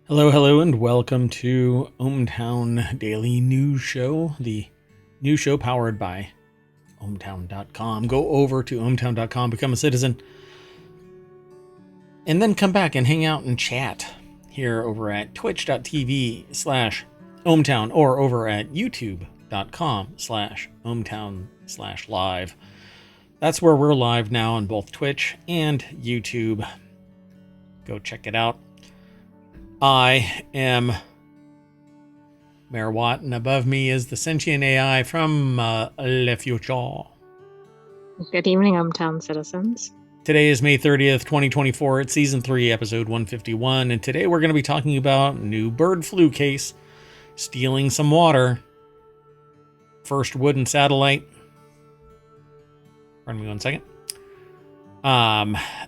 Hello, hello, and welcome to ohmTown Daily News Show, the news show powered by ohmTown.com. Go over to ohmTown.com, become a citizen, and then come back and hang out and chat here over at twitch.tv/ohmTown or over at youtube.com/ohmTown/live. That's where we're live now on both Twitch and YouTube. Go check it out. I am Mayor Watt, and above me is the sentient AI from Le Future. Good evening, ohmTown citizens. Today is May 30th, 2024. It's Season 3, Episode 151, and today we're going to be talking about new bird flu case, stealing some water, first wooden satellite. Pardon me one second.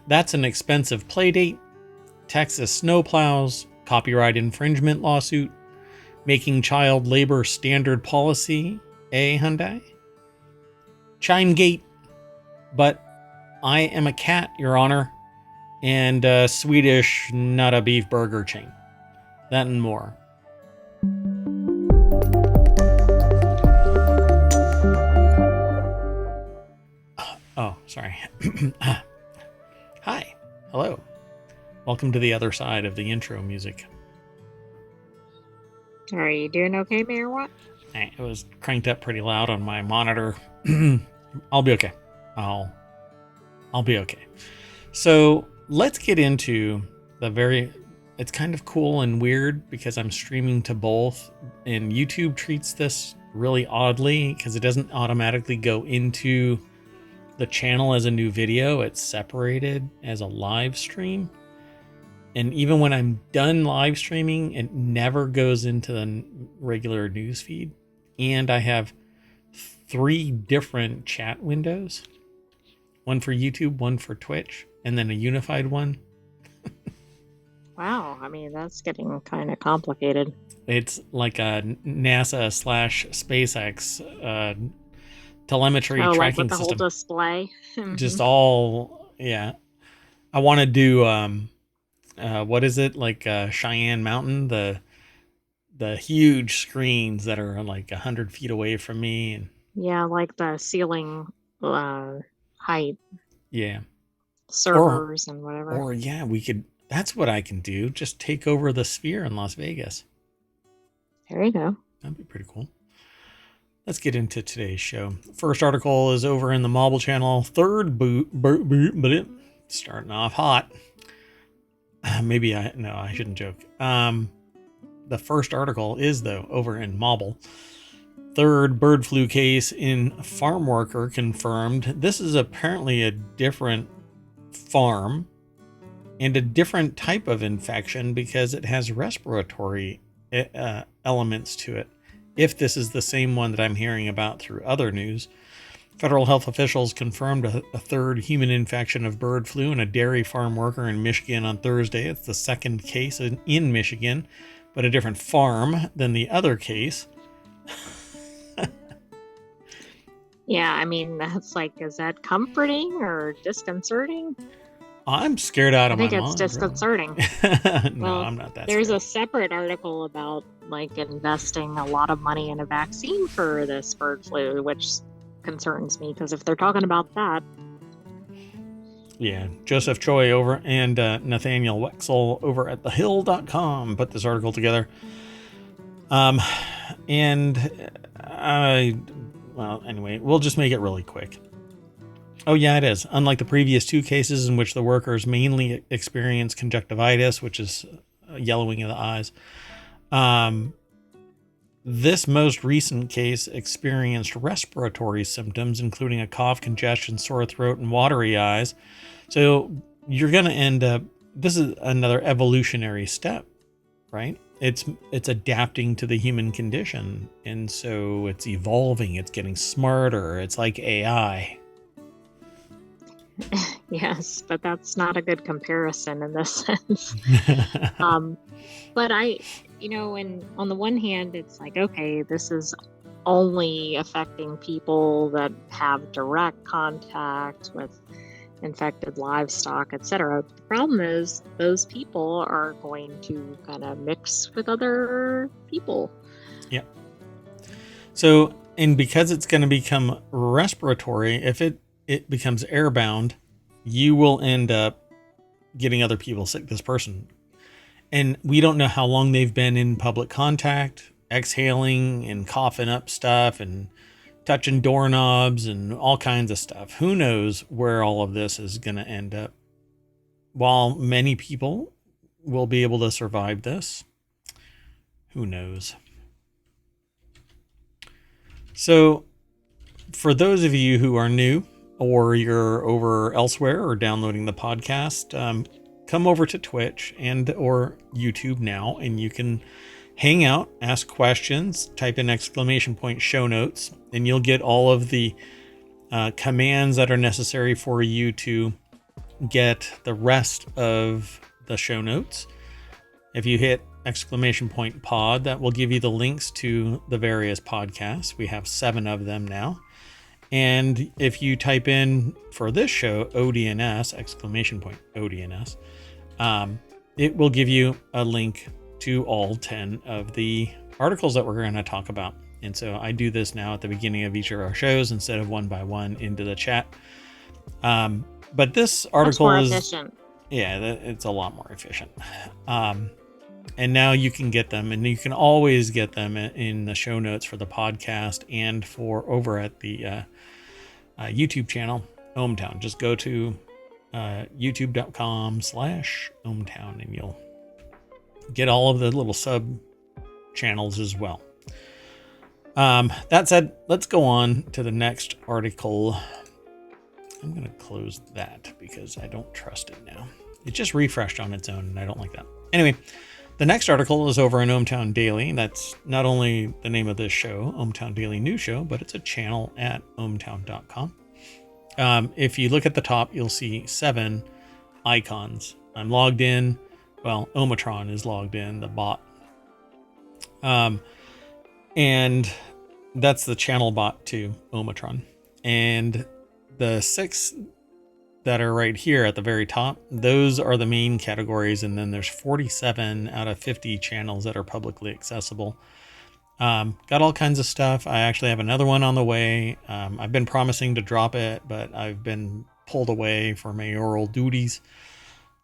That's an expensive playdate, Texas snow plows, copyright infringement lawsuit, making child labor standard policy, Hyundai, ChimeGate, but I am a cat, Your Honor, and Swedish, not a beef burger chain. That and more. Oh, sorry. Hi. Hello. Welcome to the other side of the intro music. Are you doing okay, Mayor Watt? It was cranked up pretty loud on my monitor. I'll be okay. I'll be okay. So let's get into it's kind of cool and weird because I'm streaming to both, and YouTube treats this really oddly because it doesn't automatically go into the channel as a new video. It's separated as a live stream. And even when I'm done live streaming, it never goes into the regular news feed. And I have 3 different chat windows. One for YouTube, one for Twitch, and then a unified one. Wow, I mean, that's getting kind of complicated. It's like a NASA/SpaceX telemetry tracking like with the system. whole display. Just all, yeah. I want to do... what is it, like Cheyenne Mountain, the huge screens that are like 100 feet away from me, and yeah, like the ceiling height, yeah, servers and whatever. Or yeah, that's what I can do, just take over the Sphere in Las Vegas. There you go. That'd be pretty cool. Let's get into today's show. First article is over in the Mobile Channel. Third starting off hot. I shouldn't joke. The first article is, though, over in Mobile. Third bird flu case in farm worker confirmed. This is apparently a different farm and a different type of infection because it has respiratory elements to it. If this is the same one that I'm hearing about through other news. Federal health officials confirmed a third human infection of bird flu in a dairy farm worker in Michigan on Thursday. It's the second case in Michigan, but a different farm than the other case. Yeah, I mean, that's like, is that comforting or disconcerting? I'm scared out of my mind. I think it's disconcerting. No, I'm not that There's scared. a separate article about like investing a lot of money in a vaccine for this bird flu, which concerns me because if they're talking about that. Yeah, Joseph Choi over and Nathaniel Wexel over at thehill.com put this article together. Anyway, we'll just make it really quick. Oh yeah, it is. Unlike the previous 2 cases in which the workers mainly experienced conjunctivitis, which is yellowing of the eyes, this most recent case experienced respiratory symptoms, including a cough, congestion, sore throat, and watery eyes. So you're going to end up, this is another evolutionary step, right? It's adapting to the human condition. And so it's evolving. It's getting smarter. It's like AI. Yes, but that's not a good comparison in this sense. But on the one hand, it's like, okay, this is only affecting people that have direct contact with infected livestock, etc. The problem is those people are going to kind of mix with other people. Yep. So, and because it's going to become respiratory, if it becomes airbound, you will end up getting other people sick. This person, and we don't know how long they've been in public contact, exhaling and coughing up stuff and touching doorknobs and all kinds of stuff. Who knows where all of this is going to end up? While many people will be able to survive this, who knows? So, for those of you who are new, or you're over elsewhere or downloading the podcast, come over to Twitch and or YouTube now, and you can hang out, ask questions, type in ! show notes, and you'll get all of the commands that are necessary for you to get the rest of the show notes. If you hit !pod, that will give you the links to the various podcasts. We have 7 of them now. And if you type in for this show, ODNS, !ODNS, it will give you a link to all 10 of the articles that we're going to talk about. And so I do this now at the beginning of each of our shows instead of one by one into the chat. But this article is efficient. Yeah, it's a lot more efficient. And now you can get them, and you can always get them in the show notes for the podcast and for over at the YouTube channel, ohmTown. Just go to youtube.com/ohmTown and you'll get all of the little sub channels as well. That said, let's go on to the next article. I'm going to close that because I don't trust it now. It just refreshed on its own and I don't like that. Anyway, the next article is over in ohmTown Daily. That's not only the name of this show, ohmTown Daily News Show, but it's a channel at ohmTown.com. If you look at the top, you'll see 7 icons. I'm logged in. Well, ohmTown is logged in, the bot. And that's the channel bot to ohmTown. And the 6 that are right here at the very top, those are the main categories, and then there's 47 out of 50 channels that are publicly accessible. Got all kinds of stuff. I actually have another one on the way. I've been promising to drop it, but I've been pulled away for mayoral duties,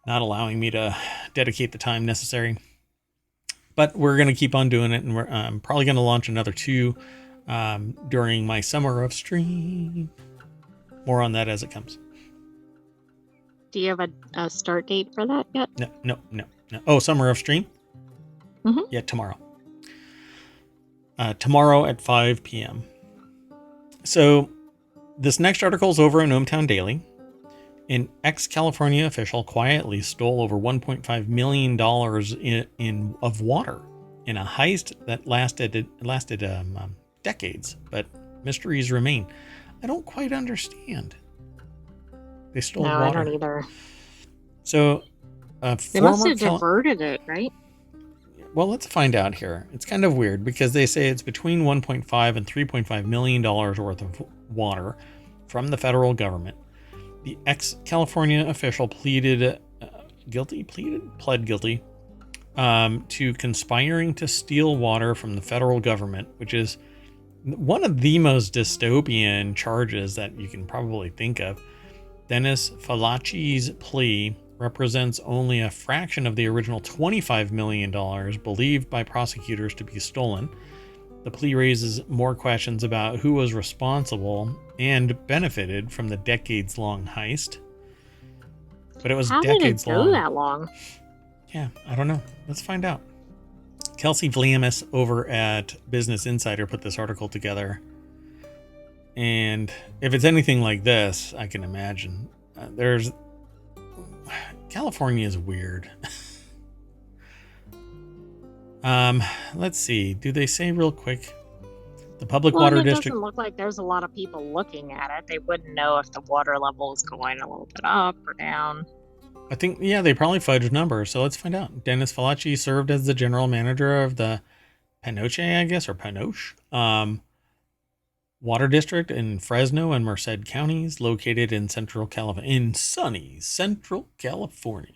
not allowing me to dedicate the time necessary. But we're going to keep on doing it, and I'm probably going to launch another 2 during my summer of stream. More on that as it comes. Do you have a start date for that yet? No. Oh, summer of stream? Mm-hmm. Yeah, tomorrow. Tomorrow at 5 p.m. So this next article is over in ohmTown Daily. An ex-California official quietly stole over $1.5 million of water in a heist that lasted decades, but mysteries remain. I don't quite understand. They stole water. I don't either. So, they must have diverted it, right? Well, let's find out here. It's kind of weird because they say it's between $1.5 and $3.5 million worth of water from the federal government. The ex-California official pled guilty to conspiring to steal water from the federal government, which is one of the most dystopian charges that you can probably think of. Dennis Falaci's plea represents only a fraction of the original $25 million believed by prosecutors to be stolen. The plea raises more questions about who was responsible and benefited from the decades-long heist. But it was decades long. How did it go that long? Yeah, I don't know. Let's find out. Kelsey Vlamis over at Business Insider put this article together. And if it's anything like this, I can imagine. California is weird. Let's see. Do they say real quick? The public water district. It doesn't look like there's a lot of people looking at it. They wouldn't know if the water level is going a little bit up or down. I think, yeah, they probably fudged numbers. So let's find out. Dennis Falaci served as the general manager of the Panoche, I guess, or Panoche. Water District in Fresno and Merced counties, located in sunny Central California.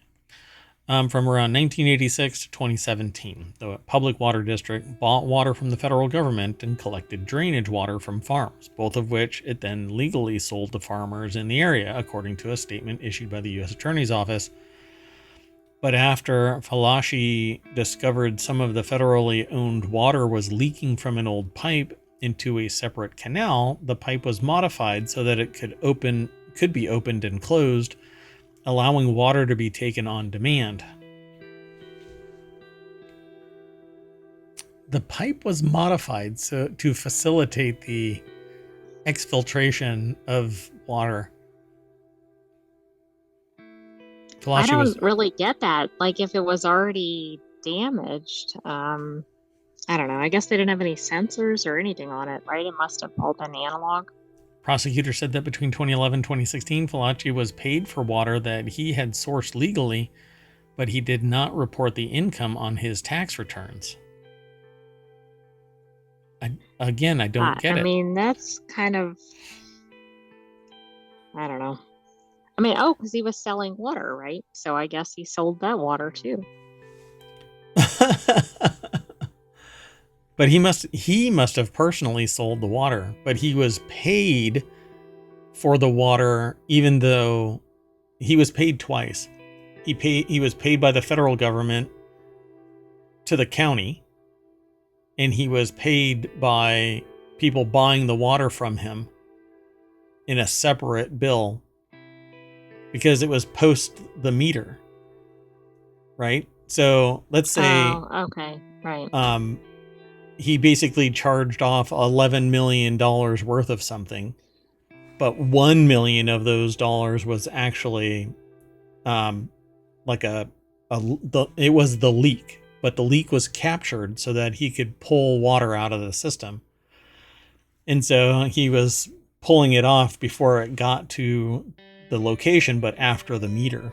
From around 1986 to 2017, the Public Water District bought water from the federal government and collected drainage water from farms, both of which it then legally sold to farmers in the area, according to a statement issued by the U.S. Attorney's Office. But after Falashi discovered some of the federally owned water was leaking from an old pipe into a separate canal, the pipe was modified so that it could be opened and closed, allowing water to be taken on demand. The pipe was modified to facilitate the exfiltration of water. I don't really get that. Like, if it was already damaged, I don't know. I guess they didn't have any sensors or anything on it, right? It must have all been analog. Prosecutor said that between 2011 and 2016, Falaci was paid for water that he had sourced legally, but he did not report the income on his tax returns. I don't get it. I mean, that's kind of, I don't know. I mean, because he was selling water, right? So I guess he sold that water too. But he must have personally sold the water, but he was paid for the water, even though he was paid twice. He was paid by the federal government to the county, and he was paid by people buying the water from him in a separate bill because it was post the meter, right? So let's say, okay, right. He basically charged off $11 million worth of something, but $1 million of those dollars was actually, like it was the leak, but the leak was captured so that he could pull water out of the system. And so he was pulling it off before it got to the location, but after the meter,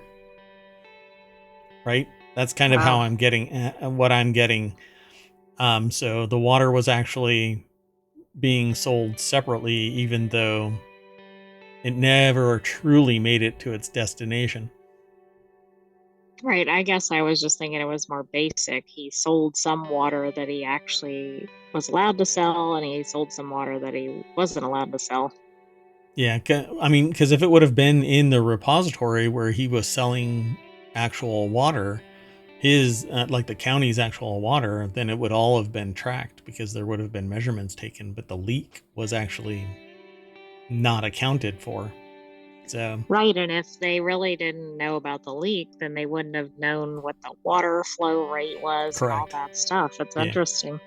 right? That's kind of how I'm getting what I'm getting. So the water was actually being sold separately, even though it never truly made it to its destination. Right. I guess I was just thinking it was more basic. He sold some water that he actually was allowed to sell, and he sold some water that he wasn't allowed to sell. Yeah. I mean, because if it would have been in the repository where he was selling actual water, his like the county's actual water, then it would all have been tracked because there would have been measurements taken, but the leak was actually not accounted for. So Right, and if they really didn't know about the leak, then they wouldn't have known what the water flow rate was and all correct. that stuff. It's interesting.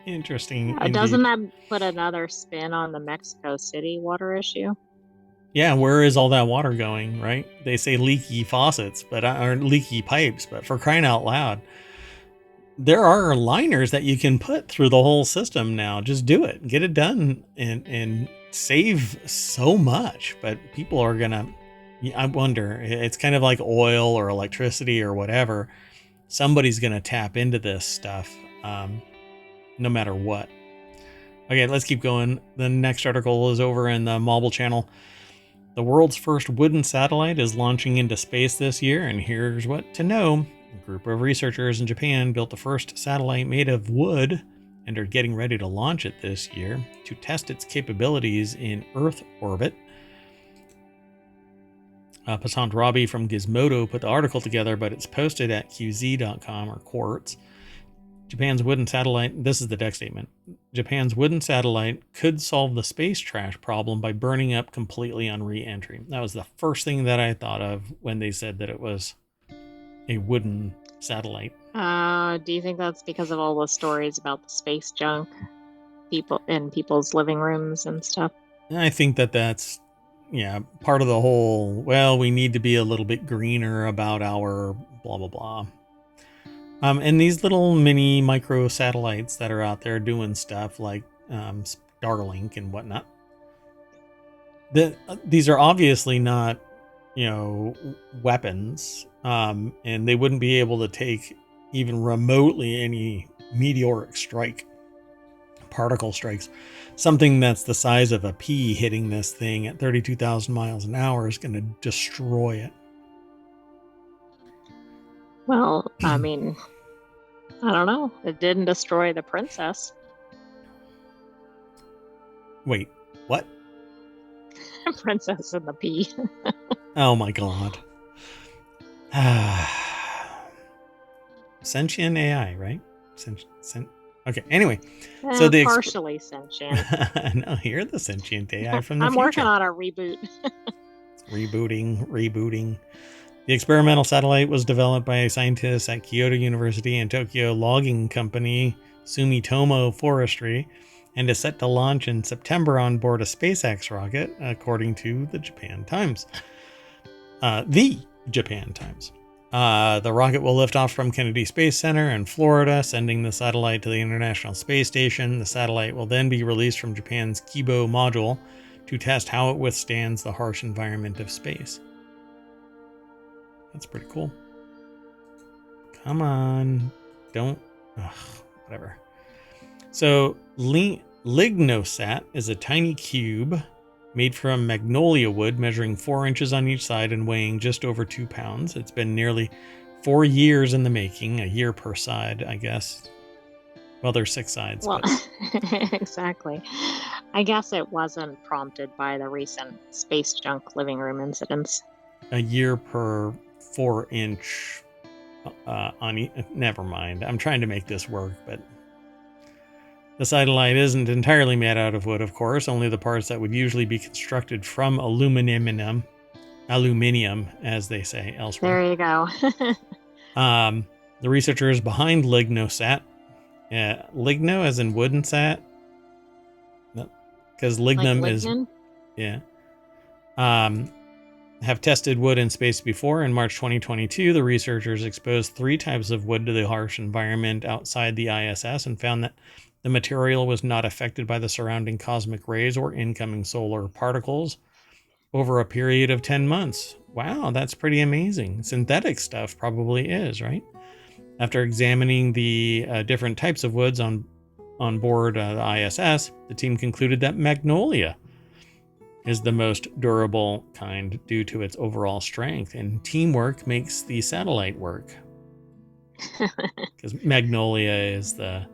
Interesting Doesn't indeed. that put another spin on the Mexico City water issue? Yeah, where is all that water going, right? They say leaky faucets, or leaky pipes, but for crying out loud, there are liners that you can put through the whole system now. Just do it, get it done, and save so much. But people are gonna, I wonder, it's kind of like oil or electricity or whatever. Somebody's gonna tap into this stuff, no matter what. Okay, let's keep going. The next article is over in the Mobile channel. The world's first wooden satellite is launching into space this year, and here's what to know. A group of researchers in Japan built the first satellite made of wood and are getting ready to launch it this year to test its capabilities in Earth orbit. Passant Rabi from Gizmodo put the article together, but it's posted at qz.com or Quartz. Japan's wooden satellite, this is the deck statement. Japan's wooden satellite could solve the space trash problem by burning up completely on re-entry. That was the first thing that I thought of when they said that it was a wooden satellite. Do you think that's because of all the stories about the space junk people in people's living rooms and stuff? I think that's part of the whole, well, we need to be a little bit greener about our blah, blah, blah. And these little mini micro satellites that are out there doing stuff like Starlink and whatnot. These are obviously not, weapons, and they wouldn't be able to take even remotely any meteoric strike. particle strikes. Something that's the size of a pea hitting this thing at 32,000 miles an hour is going to destroy it. Well, I mean, I don't know. It didn't destroy the princess. Wait, what? Princess and the pea. Oh my god. Sentient AI, right? Okay, anyway. So the partially sentient. No, you're the sentient AI from the I'm future. working on a reboot. Rebooting. The experimental satellite was developed by scientists at Kyoto University and Tokyo logging company Sumitomo Forestry and is set to launch in September on board a SpaceX rocket, according to the Japan Times. The rocket will lift off from Kennedy Space Center in Florida, sending the satellite to the International Space Station. The satellite will then be released from Japan's Kibo module to test how it withstands the harsh environment of space. That's pretty cool. Come on. Don't. Ugh, whatever. So, Lignosat is a tiny cube made from magnolia wood, measuring 4 inches on each side and weighing just over 2 pounds. It's been nearly 4 years in the making, a year per side, I guess. Well, there's 6 sides. Well, exactly. I guess it wasn't prompted by the recent space junk living room incidents. A year per 4-inch never mind. I'm trying to make this work, but the satellite isn't entirely made out of wood, of course, only the parts that would usually be constructed from aluminium, as they say elsewhere. There you go. The researchers behind Lignosat, ligno as in wooden sat, because lignum like is, yeah, have tested wood in space before. In March 2022, the researchers exposed 3 types of wood to the harsh environment outside the ISS and found that the material was not affected by the surrounding cosmic rays or incoming solar particles over a period of 10 months. Wow, that's pretty amazing. Synthetic stuff probably is, right? After examining the different types of woods on board the ISS, the team concluded that magnolia is the most durable kind due to its overall strength, and teamwork makes the satellite work. Because Magnolia is the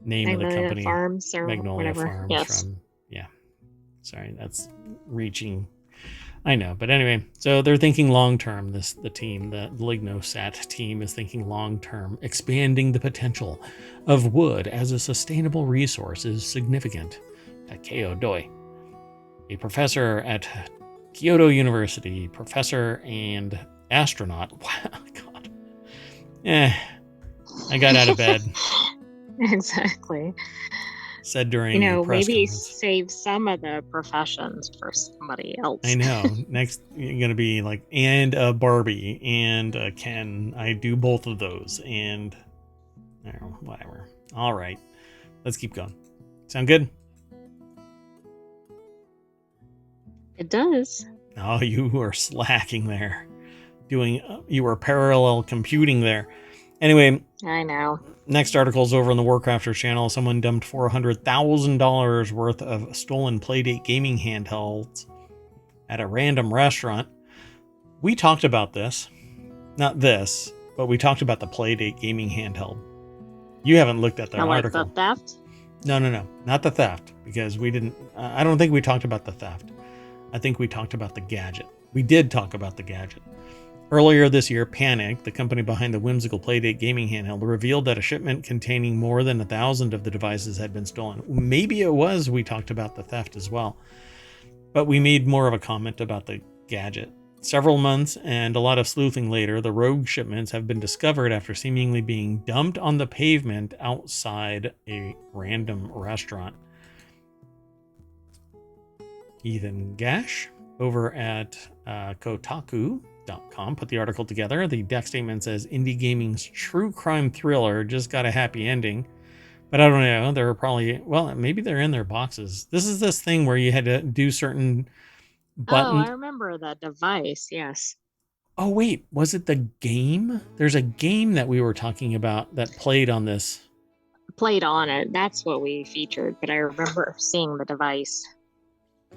name of the company. Farms or Magnolia whatever. Farms. Yes. From, yeah. Sorry, that's reaching. I know, but anyway, so they're thinking long term. The team, the Lignosat team, is thinking long term. Expanding the potential of wood as a sustainable resource is significant. Takeo Doi, a professor at Kyoto University, professor and astronaut. Wow, God. I got out of bed. Exactly. Said during press maybe conference. Save some of the professions for somebody else. I know. Next, you're going to be like, and a Barbie and a Ken. I do both of those. And I don't know, whatever. All right. Let's keep going. Sound good? It does. Oh, you were slacking there. You were parallel computing there. Anyway. I know. Next article's over on the Warcrafters channel. Someone dumped $400,000 worth of stolen Playdate gaming handhelds at a random restaurant. We talked about this. Not this, but we talked about the Playdate gaming handheld. You haven't looked at the article. The theft? No. Not the theft, because we didn't... I don't think we talked about the theft. I think we talked about the gadget. We did talk about the gadget. Earlier this year, Panic, the company behind the whimsical Playdate gaming handheld, revealed that a shipment containing more than 1,000 of the devices had been stolen. Maybe it was we talked about the theft as well, but we made more of a comment about the gadget. Several months and a lot of sleuthing later, the rogue shipments have been discovered after seemingly being dumped on the pavement outside a random restaurant. Ethan Gash over at Kotaku.com put the article together. The deck statement says indie gaming's true crime thriller just got a happy ending, but I don't know. They're probably, well, maybe they're in their boxes. This is this thing where you had to do certain buttons. Oh, I remember that device. Yes. Oh wait, was it the game? There's a game that we were talking about that played on this. played on it. That's what we featured, but I remember seeing the device.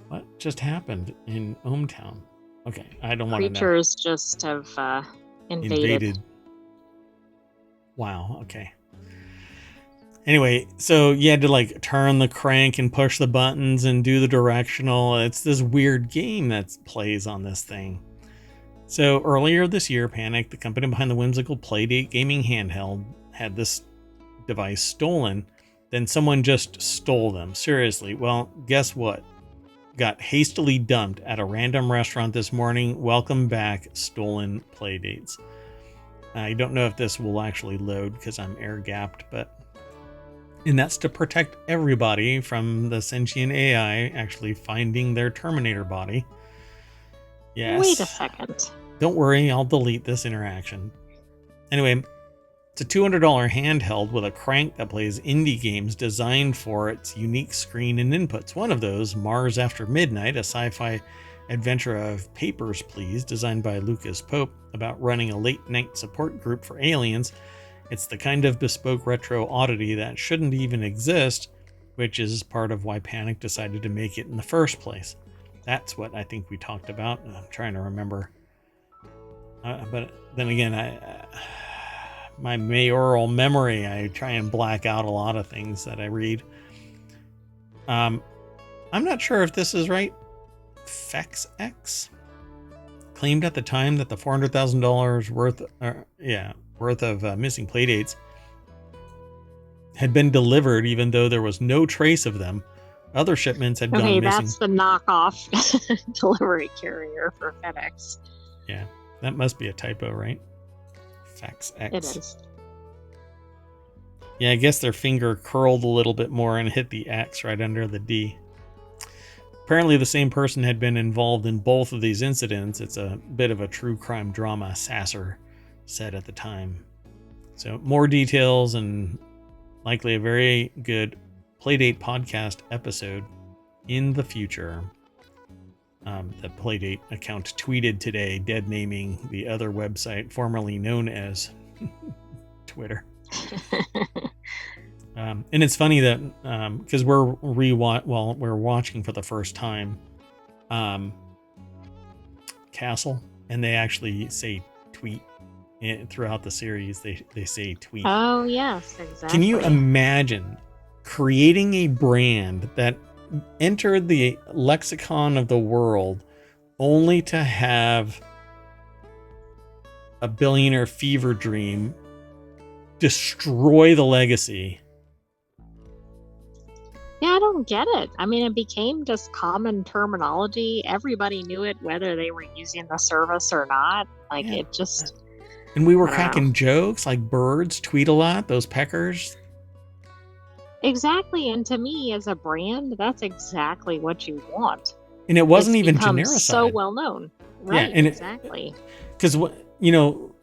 What just happened in ohmTown? Okay, I don't want to know. Creatures just have invaded. Wow, okay. Anyway, so you had to like turn the crank and push the buttons and do the directional. It's this weird game that plays on this thing. So earlier this year, Panic, the company behind the whimsical Playdate gaming handheld, had this device stolen. Then someone just stole them. Seriously. Well, guess what? Got hastily dumped at a random restaurant this morning. Welcome back, stolen Playdates. I don't know if this will actually load because I'm air gapped, and that's to protect everybody from the sentient AI actually finding their Terminator body. Yes. Wait a second. Don't worry, I'll delete this interaction. Anyway, it's a $200 handheld with a crank that plays indie games designed for its unique screen and inputs. One of those, Mars After Midnight, a sci-fi adventure of Papers, Please, designed by Lucas Pope, about running a late-night support group for aliens. It's the kind of bespoke retro oddity that shouldn't even exist, which is part of why Panic decided to make it in the first place. That's what I think we talked about. I'm trying to remember. But then again, my mayoral memory, I try and black out a lot of things that I read. I'm not sure if this is right. FexX claimed at the time that the $400,000 worth of missing Playdates had been delivered, even though there was no trace of them. Other shipments had gone missing. Okay, that's the knockoff delivery carrier for FedEx. Yeah, that must be a typo, right? FexX. It is. Yeah, I guess their finger curled a little bit more and hit the X right under the D. Apparently the same person had been involved in both of these incidents. It's a bit of a true crime drama, Sasser said at the time. So more details and likely a very good Playdate podcast episode in the future. The Playdate account tweeted today, dead naming the other website formerly known as Twitter. And it's funny that because we're watching for the first time Castle, and they actually say tweet throughout the series. They say tweet. Oh yes, exactly. Can you imagine creating a brand that entered the lexicon of the world only to have a billionaire fever dream destroy the legacy? Yeah, I don't get it. I mean, it became just common terminology. Everybody knew it, whether they were using the service or not. Like, yeah. It just... And we were cracking jokes, like birds tweet a lot, those peckers. Exactly. And to me, as a brand, that's exactly what you want. And it wasn't even genericized. So well known. Right, yeah, and exactly. Because,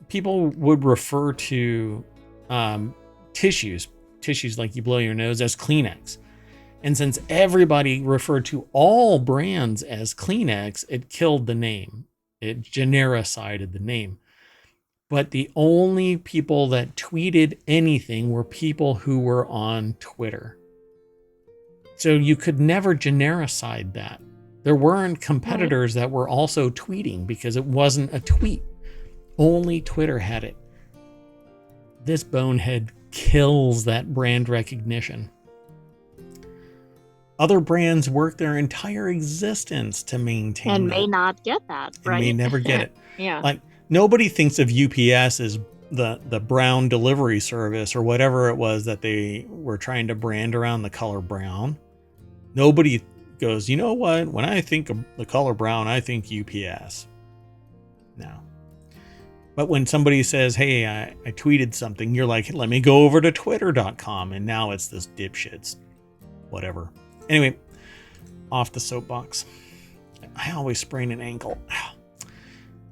people would refer to tissues like you blow your nose, as Kleenex. And since everybody referred to all brands as Kleenex, it killed the name. It genericided the name. But the only people that tweeted anything were people who were on Twitter. So you could never genericide that. There weren't competitors that were also tweeting because it wasn't a tweet. Only Twitter had it. This bonehead kills that brand recognition. Other brands work their entire existence to maintain and that. May not get that, right? And may never get it. Yeah. Like, nobody thinks of UPS as the brown delivery service or whatever it was that they were trying to brand around the color brown. Nobody goes, you know what? When I think of the color brown, I think UPS. No. But when somebody says, hey, I tweeted something, you're like, let me go over to twitter.com. And now it's this dipshits. Whatever. Anyway, off the soapbox. I always sprain an ankle.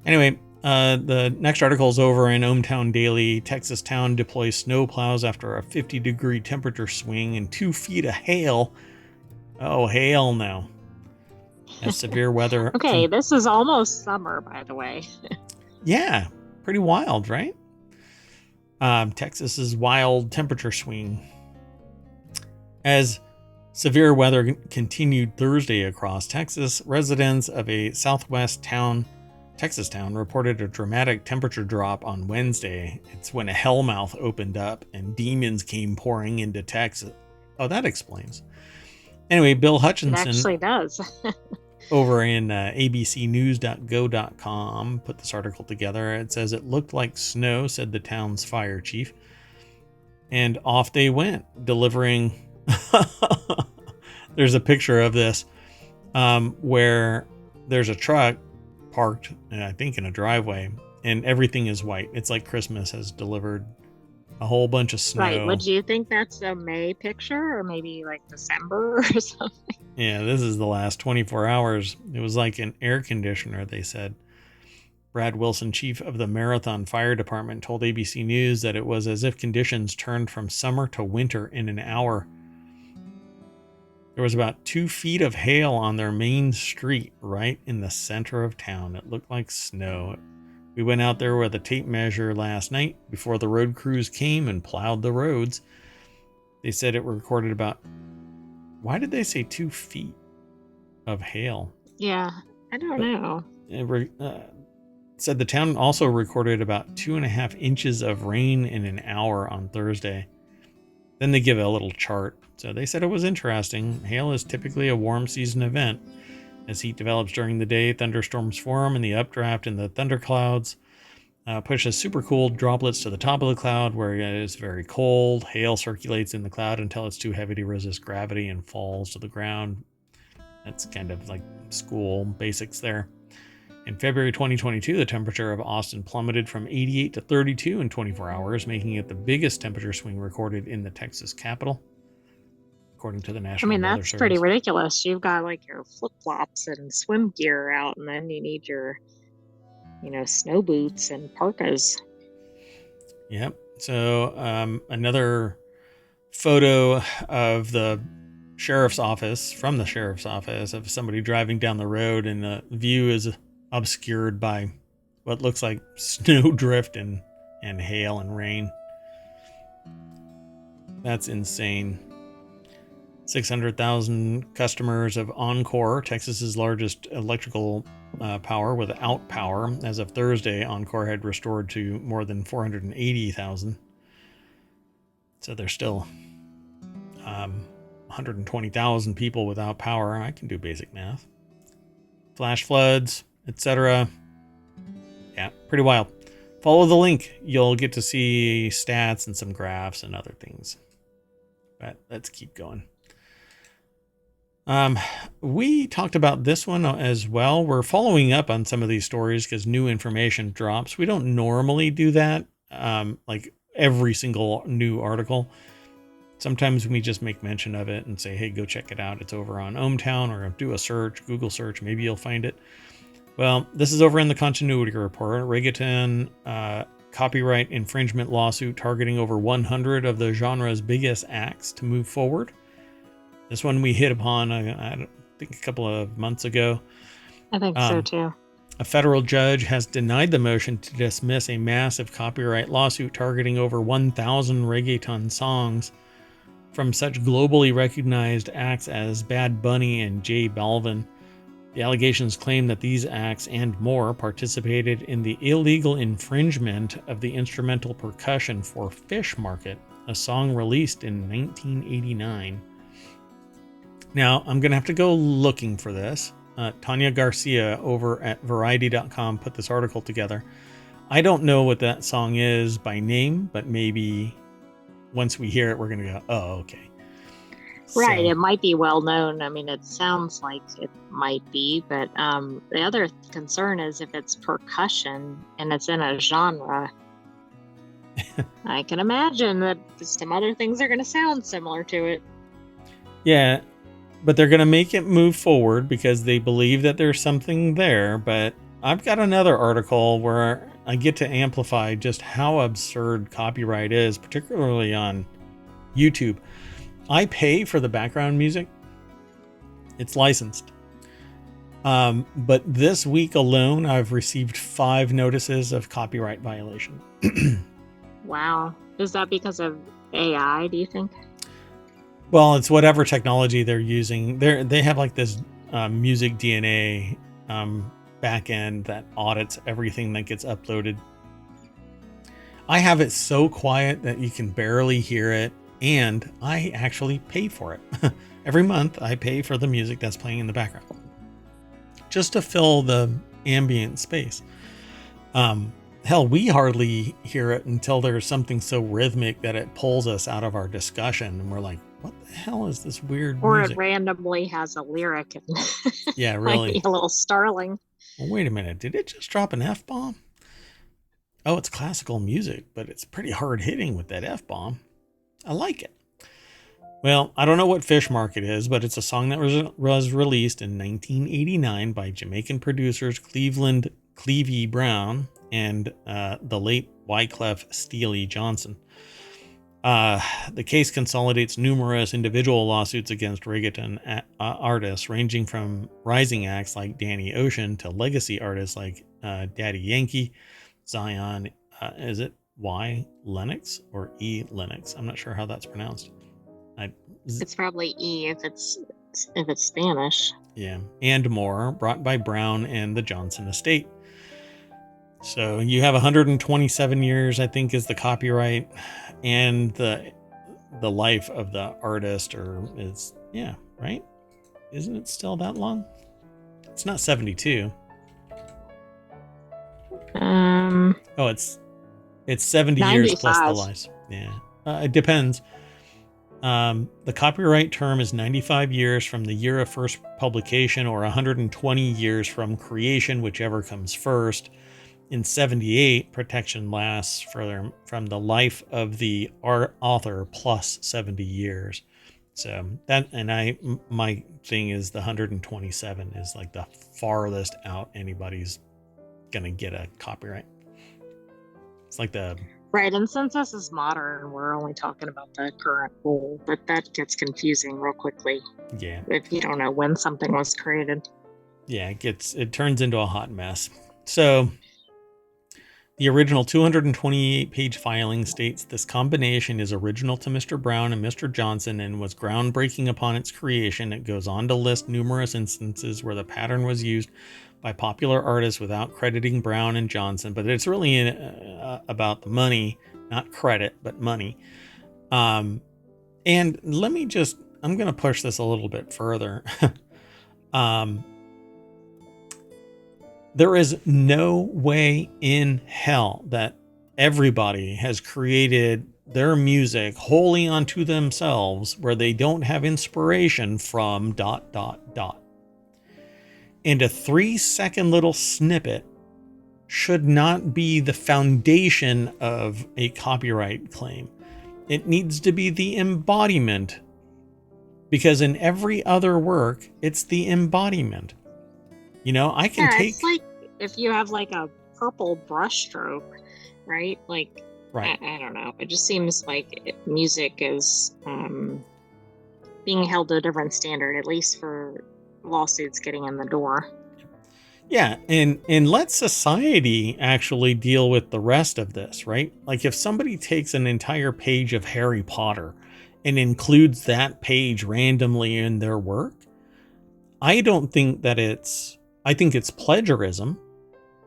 Anyway, the next article is over in ohmTown Daily. Texas town deploys snow plows after a 50-degree temperature swing and 2 feet of hail. Oh, hail now. As severe weather. Okay, this is almost summer, by the way. Yeah, pretty wild, right? Texas's wild temperature swing. As severe weather continued Thursday across Texas, residents of a southwest Texas town reported a dramatic temperature drop on Wednesday. It's when a hellmouth opened up and demons came pouring into Texas. Oh, that explains. Anyway, Bill Hutchinson... It actually does. over in abcnews.go.com put this article together. It says it looked like snow, said the town's fire chief. And off they went, delivering... There's a picture of this where there's a truck parked, I think, in a driveway, and everything is white. It's like Christmas has delivered a whole bunch of snow. Right. Would you think that's a May picture or maybe like December or something? Yeah, this is the last 24 hours. It was like an air conditioner, they said. Brad Wilson, chief of the Marathon Fire Department, told ABC News that it was as if conditions turned from summer to winter in an hour. There was about 2 feet of hail on their main street right in the center of town. It looked like snow. We went out there with a tape measure last night before the road crews came and plowed the roads. They said it recorded about... Why did they say 2 feet of hail? Yeah, I don't know. It said the town also recorded about 2.5 inches of rain in an hour on Thursday. Then they give a little chart. So they said it was interesting. Hail is typically a warm season event. As heat develops during the day, thunderstorms form, and the updraft in the thunderclouds pushes supercooled droplets to the top of the cloud where it is very cold. Hail circulates in the cloud until it's too heavy to resist gravity and falls to the ground. That's kind of like school basics there. In February 2022, the temperature of Austin plummeted from 88 to 32 in 24 hours, making it the biggest temperature swing recorded in the Texas capital, according to the National Weather Service. That's pretty ridiculous. You've got like your flip-flops and swim gear out, and then you need your, snow boots and parkas. Yep. So another photo of the sheriff's office, from the sheriff's office, of somebody driving down the road, and the view is obscured by what looks like snow drift and hail and rain. That's insane. 600,000 customers of Encore, Texas's largest electrical power without power. As of Thursday, Encore had restored to more than 480,000. So there's still 120,000 people without power. I can do basic math. Flash floods, etc. Yeah, pretty wild. Follow the link. You'll get to see stats and some graphs and other things. But let's keep going. We talked about this one as well. We're following up on some of these stories because new information drops. We don't normally do that, like every single new article. Sometimes we just make mention of it and say, hey, go check it out. It's over on ohmTown, or do a search, Google search. Maybe you'll find it. Well, this is over in the continuity report. Reggaeton copyright infringement lawsuit targeting over 100 of the genre's biggest acts to move forward. This one we hit upon, I think, a couple of months ago. I think so, too. A federal judge has denied the motion to dismiss a massive copyright lawsuit targeting over 1,000 reggaeton songs from such globally recognized acts as Bad Bunny and J Balvin. The allegations claim that these acts and more participated in the illegal infringement of the instrumental percussion for Fish Market, a song released in 1989. Now, I'm going to have to go looking for this. Tanya Garcia over at Variety.com put this article together. I don't know what that song is by name, but maybe once we hear it, we're going to go, oh, okay. Right, so, it might be well known. I mean, it sounds like it might be, but the other concern is if it's percussion and it's in a genre, I can imagine that some other things are going to sound similar to it. Yeah, but they're going to make it move forward because they believe that there's something there. But I've got another article where I get to amplify just how absurd copyright is, particularly on YouTube. I pay for the background music. It's licensed. But this week alone, I've received 5 notices of copyright violation. Wow. Is that because of AI, do you think? Well, it's whatever technology they're using. They have like this music DNA back end that audits everything that gets uploaded. I have it so quiet that you can barely hear it, and I actually pay for it. Every month I pay for the music that's playing in the background just to fill the ambient space. Hell, we hardly hear it until there's something so rhythmic that it pulls us out of our discussion, and we're like, what the hell is this weird Or music? it randomly has a lyric and Yeah, might really. be a little startling. Well, wait a minute. Did it just drop an F-bomb? Oh, it's classical music, but it's pretty hard hitting with that F-bomb. I like it. Well, I don't know what Fish Market is, but it's a song that was released in 1989 by Jamaican producers Cleveland Clevie Brown and the late Wyclef Steely Johnson. The case consolidates numerous individual lawsuits against reggaeton artists, ranging from rising acts like Danny Ocean to legacy artists like Daddy Yankee, Zion. Is it Y Lennox or E Lennox? I'm not sure how that's pronounced. It's probably E if it's Spanish. Yeah, and more, brought by Brown and the Johnson estate. So you have 127 years, I think, is the copyright, and the life of the artist, or is, yeah, right? Isn't it still that long? It's not 72. Oh, it's 70 years plus the 95. lives. Yeah, it depends. The copyright term is 95 years from the year of first publication, or 120 years from creation, whichever comes first. In 78, protection lasts from the life of the author plus 70 years. So that, and my thing is the 127 is like the farthest out anybody's gonna get a copyright. It's like the Right, and since this is modern, we're only talking about the current rule, but that gets confusing real quickly. Yeah. If you don't know when something was created. Yeah, it turns into a hot mess. So the original 228-page filing states this combination is original to Mr. Brown and Mr. Johnson and was groundbreaking upon its creation. It goes on to list numerous instances where the pattern was used by popular artists without crediting Brown and Johnson, but it's really about the money, not credit, but money. And let me just, I'm going to push this a little bit further. There is no way in hell that everybody has created their music wholly unto themselves where they don't have inspiration from ... And a 3-second little snippet should not be the foundation of a copyright claim. It needs to be the embodiment, because in every other work, it's the embodiment. You know, I can take... It's like if you have like a purple brush stroke, right? Like, right. I don't know. It just seems like music is being held to a different standard, at least for lawsuits getting in the door. Yeah, and let society actually deal with the rest of this, right? Like if somebody takes an entire page of Harry Potter and includes that page randomly in their work, I don't think that I think it's plagiarism,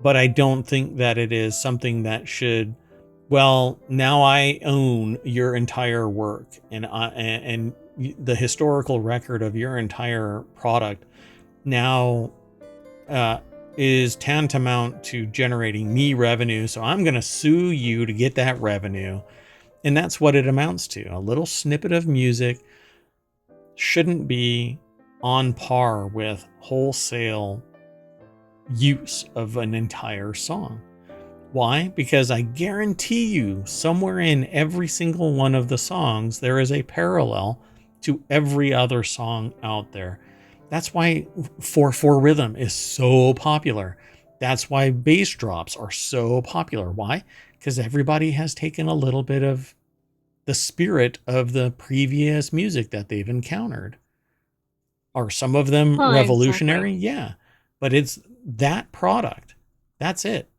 but I don't think that it is something that should, well, now I own your entire work and the historical record of your entire product now is tantamount to generating me revenue. So I'm going to sue you to get that revenue. And that's what it amounts to. A little snippet of music shouldn't be on par with wholesale use of an entire song. Why? Because I guarantee you somewhere in every single one of the songs, there is a parallel to every other song out there. That's why 4/4 rhythm is so popular. That's why bass drops are so popular. Why? Because everybody has taken a little bit of the spirit of the previous music that they've encountered. Are some of them revolutionary? Exactly. Yeah. But it's that product. That's it.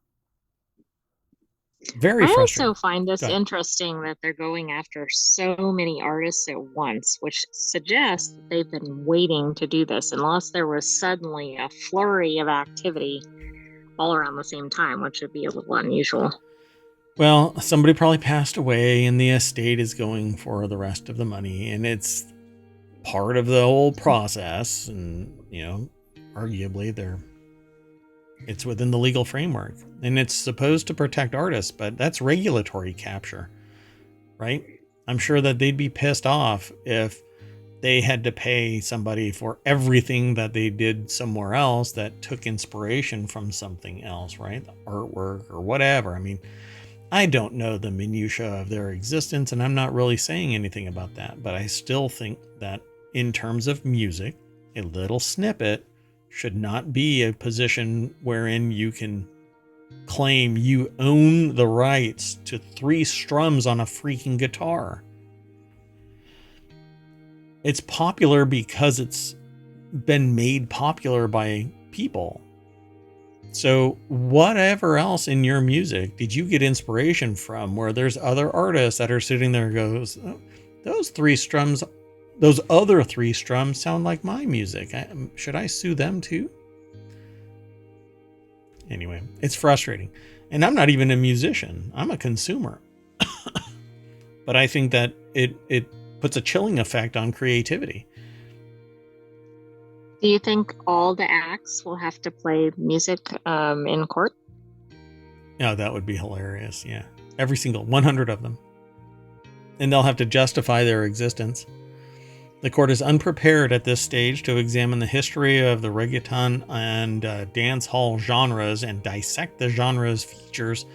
Very I also frustrating. find this Go ahead. interesting that they're going after so many artists at once, which suggests that they've been waiting to do this, unless there was suddenly a flurry of activity all around the same time, which would be a little unusual. Well, somebody probably passed away and the estate is going for the rest of the money, and it's part of the whole process, and arguably it's within the legal framework, and it's supposed to protect artists, but that's regulatory capture, right? I'm sure that they'd be pissed off if they had to pay somebody for everything that they did somewhere else that took inspiration from something else, right? Artwork or whatever. I mean, I don't know the minutia of their existence, and I'm not really saying anything about that, but I still think that in terms of music, a little snippet should not be a position wherein you can claim you own the rights to 3 strums on a freaking guitar. It's popular because it's been made popular by people. So whatever else in your music did you get inspiration from, where there's other artists that are sitting there and goes, oh, those other 3 strums sound like my music. Should I sue them too? Anyway, it's frustrating. And I'm not even a musician. I'm a consumer. But I think that it puts a chilling effect on creativity. Do you think all the acts will have to play music in court? Oh, that would be hilarious. Yeah. Every single 100 of them. And they'll have to justify their existence. The court is unprepared at this stage to examine the history of the reggaeton and dance hall genres and dissect the genre's features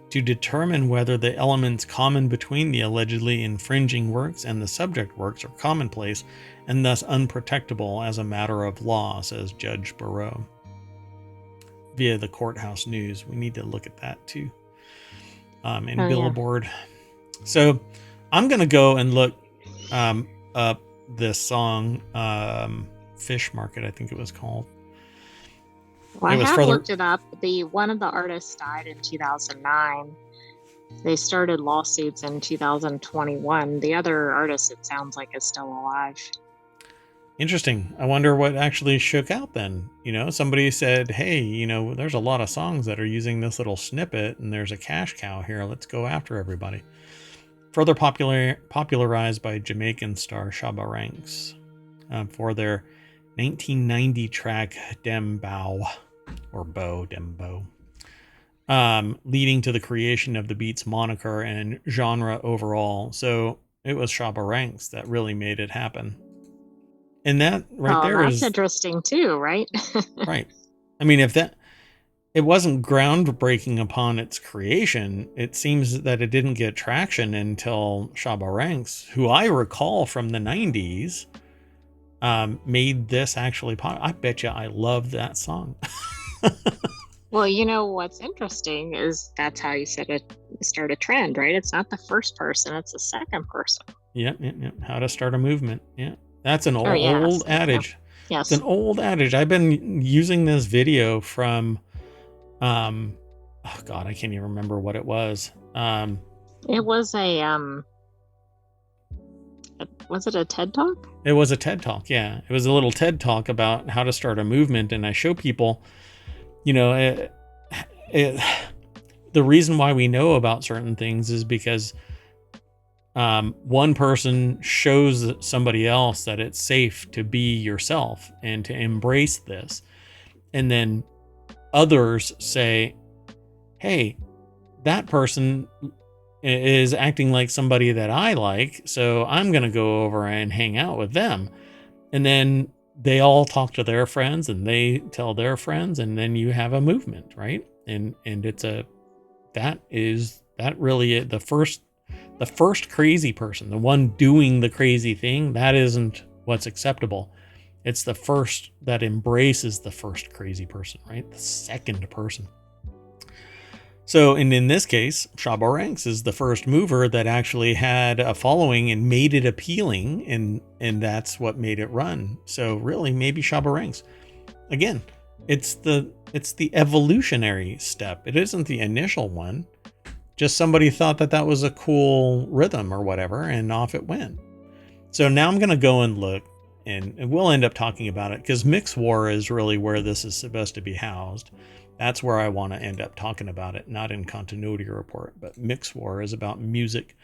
to determine whether the elements common between the allegedly infringing works and the subject works are commonplace and thus unprotectable as a matter of law, says Judge Barreau. Via the Courthouse News. We need to look at that too. And Billboard. Yeah. So I'm going to go and look up this song, Fish Market, I think it was called. Well, I have looked it up. One of the artists died in 2009. They started lawsuits in 2021. The other artist, it sounds like, is still alive. Interesting. I wonder what actually shook out then. Somebody said, hey, there's a lot of songs that are using this little snippet and there's a cash cow here. Let's go after everybody. Further popularized by Jamaican star Shabba Ranks for their 1990 track Dem Bow, or Bo, Dem Bow, leading to the creation of the beat's moniker and genre overall. So it was Shabba Ranks that really made it happen. And that that's interesting too, right? Right. I mean, if it wasn't groundbreaking upon its creation, it seems that it didn't get traction until Shabba Ranks, who I recall from the 90s, made this actually popular. I bet you I love that song. Well, what's interesting is that's how you start a trend, right? It's not the first person, it's the second person. Yep. How to start a movement. Yeah. That's an old adage. Yes. It's an old adage. I've been using this video from, oh God, I can't even remember what it was. It was was it a TED Talk? It was a TED Talk, yeah. It was a little TED Talk about how to start a movement, and I show people, the reason why we know about certain things is because one person shows somebody else that it's safe to be yourself and to embrace this. And then others say, hey, that person is acting like somebody that I like, so I'm going to go over and hang out with them. And then they all talk to their friends and they tell their friends, and then you have a movement, right? And it's that really the first crazy person, the one doing the crazy thing, that isn't what's acceptable. It's the first that embraces the first crazy person, right? The second person. So, and in this case, Shabba Ranks is the first mover that actually had a following and made it appealing, and that's what made it run. So really, maybe Shabba Ranks. Again, it's the evolutionary step. It isn't the initial one. Just somebody thought that that was a cool rhythm or whatever, and off it went. So now I'm going to go and look, and we'll end up talking about it, because Mix War is really where this is supposed to be housed. That's where I want to end up talking about it, not in Continuity Report, but Mix War is about music.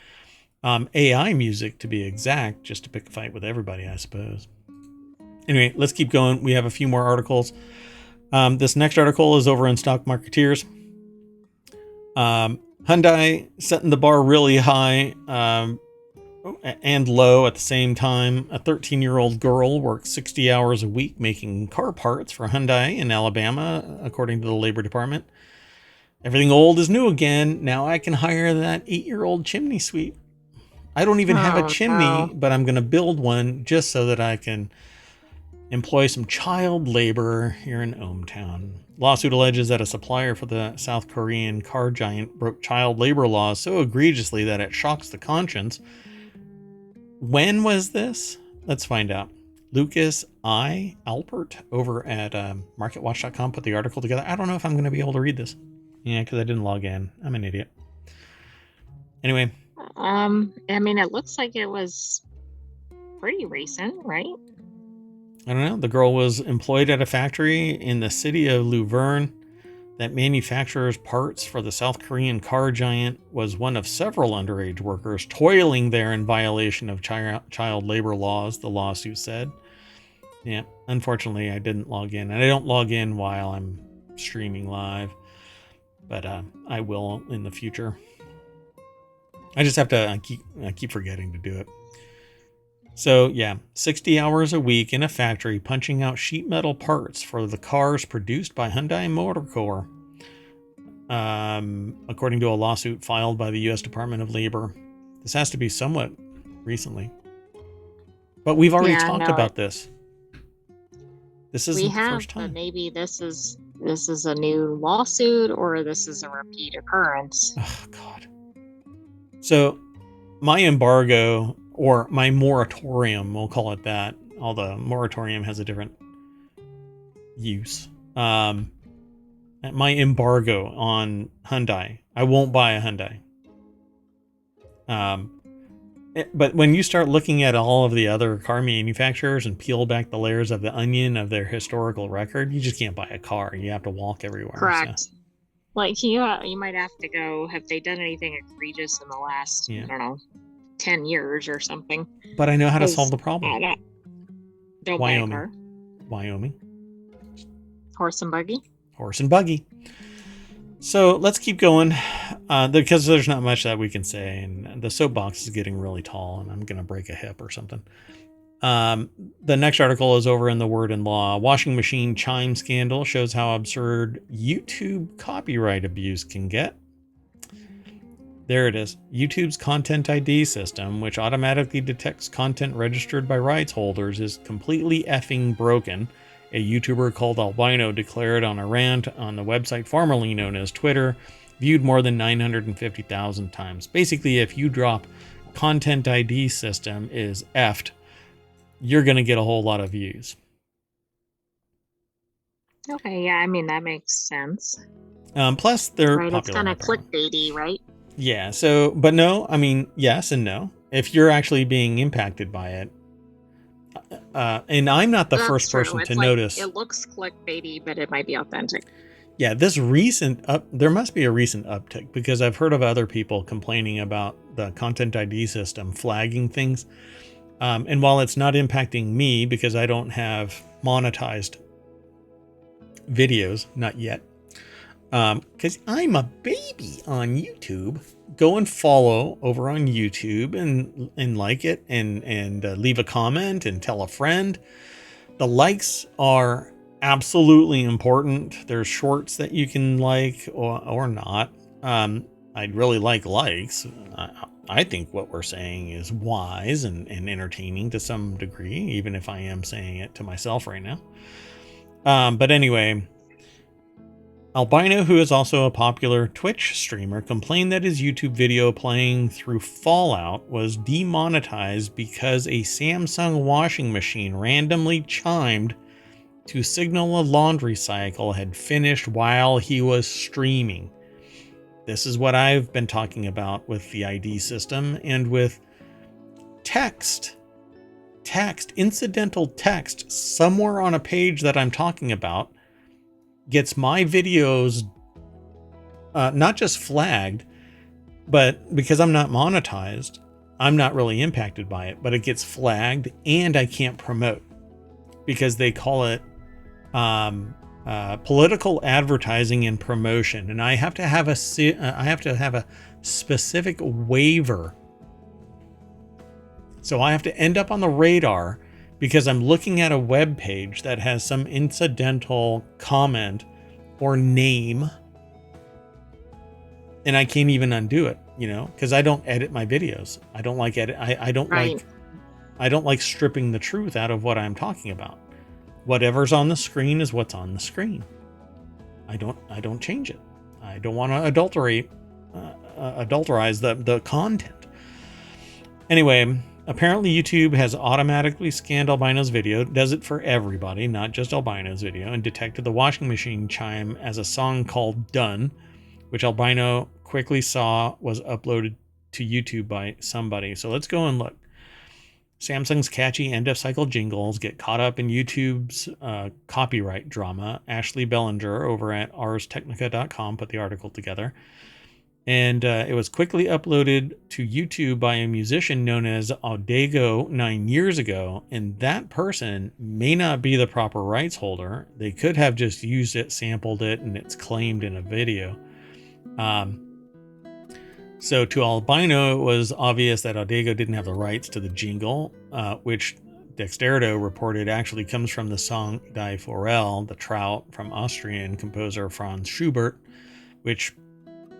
AI music, to be exact, just to pick a fight with everybody, I suppose. Anyway, let's keep going. We have a few more articles. This next article is over in Stock Marketeers. Hyundai setting the bar really high and low at the same time. A 13-year-old girl works 60 hours a week making car parts for Hyundai in Alabama, according to the Labor Department. Everything old is new again. Now I can hire that 8-year-old chimney sweep. I don't even have a chimney, but I'm going to build one just so that I can employ some child labor here in ohmTown. Lawsuit alleges that a supplier for the South Korean car giant broke child labor laws so egregiously that it shocks the conscience. When was this? Let's find out. Lucas I. Alpert over at MarketWatch.com put the article together. I don't know if I'm going to be able to read this. Yeah, because I didn't log in. I'm an idiot. Anyway. I mean, it looks like it was pretty recent, right? I don't know. The girl was employed at a factory in the city of Luverne that manufactures parts for the South Korean car giant, was one of several underage workers toiling there in violation of child labor laws, the lawsuit said. Yeah, unfortunately, I didn't log in. And I don't log in while I'm streaming live, but I will in the future. I just have to keep forgetting to do it. So yeah, 60 hours a week in a factory punching out sheet metal parts for the cars produced by Hyundai Motor Corp. According to a lawsuit filed by the U.S. Department of Labor. This has to be somewhat recently. But we've already talked about this. This isn't the first time. But maybe this is a new lawsuit, or this is a repeat occurrence. Oh, God. So my embargo, or my moratorium, we'll call it that, although moratorium has a different use. My embargo on Hyundai. I won't buy a Hyundai. But when you start looking at all of the other car manufacturers and peel back the layers of the onion of their historical record, you just can't buy a car. You have to walk everywhere. Correct. So. Like you might have to go. Have they done anything egregious in the last, I don't know, 10 years or something? But I know how to solve the problem. Don't buy a car. Wyoming. Horse and buggy. Horse and buggy. So let's keep going, because there's not much that we can say, and the soapbox is getting really tall, and I'm going to break a hip or something. The next article is over in the Word and Law. Washing machine chime scandal shows how absurd YouTube copyright abuse can get. There it is. YouTube's Content ID system, which automatically detects content registered by rights holders, is completely effing broken. A YouTuber called Albino declared on a rant on the website formerly known as Twitter, viewed more than 950,000 times. Basically, if you drop Content ID system is effed, you're going to get a whole lot of views. Okay, yeah, I mean, that makes sense. Plus, they're popular. It's kind of clickbaity, right? Yeah, so, but no, I mean, yes and no. If you're actually being impacted by it, and I'm not the first person to notice. It looks clickbaity, but it might be authentic. Yeah, this there must be a recent uptick, because I've heard of other people complaining about the Content ID system flagging things. And while it's not impacting me because I don't have monetized videos, not yet, because I'm a baby on YouTube, go and follow over on YouTube and like it and leave a comment and tell a friend. The likes are absolutely important. There's shorts that you can like or not. I'd really like likes. I think what we're saying is wise and entertaining to some degree, even if I am saying it to myself right now. But anyway, Albino, who is also a popular Twitch streamer, complained that his YouTube video playing through Fallout was demonetized because a Samsung washing machine randomly chimed to signal a laundry cycle had finished while he was streaming. This is what I've been talking about with the ID system and with text, incidental text somewhere on a page that I'm talking about gets my videos not just flagged, but because I'm not monetized, I'm not really impacted by it, but it gets flagged and I can't promote because they call it political advertising and promotion. And I have to have a specific waiver. So I have to end up on the radar because I'm looking at a web page that has some incidental comment or name, and I can't even undo it, because I don't edit my videos. I don't like edit. I don't like stripping the truth out of what I'm talking about. Whatever's on the screen is what's on the screen. I don't change it. I don't want to adulterize the content. Anyway, apparently YouTube has automatically scanned Albino's video, does it for everybody, not just Albino's video, and detected the washing machine chime as a song called Done, which Albino quickly saw was uploaded to YouTube by somebody. So let's go and look. Samsung's catchy end-of-cycle jingles get caught up in YouTube's copyright drama. Ashley Bellinger over at arstechnica.com put the article together. And it was quickly uploaded to YouTube by a musician known as Odego 9 years ago. And that person may not be the proper rights holder. They could have just used it, sampled it, and it's claimed in a video. So to Albino, it was obvious that Odego didn't have the rights to the jingle, which Dexterito reported actually comes from the song Die Forelle, the Trout, from Austrian composer Franz Schubert, which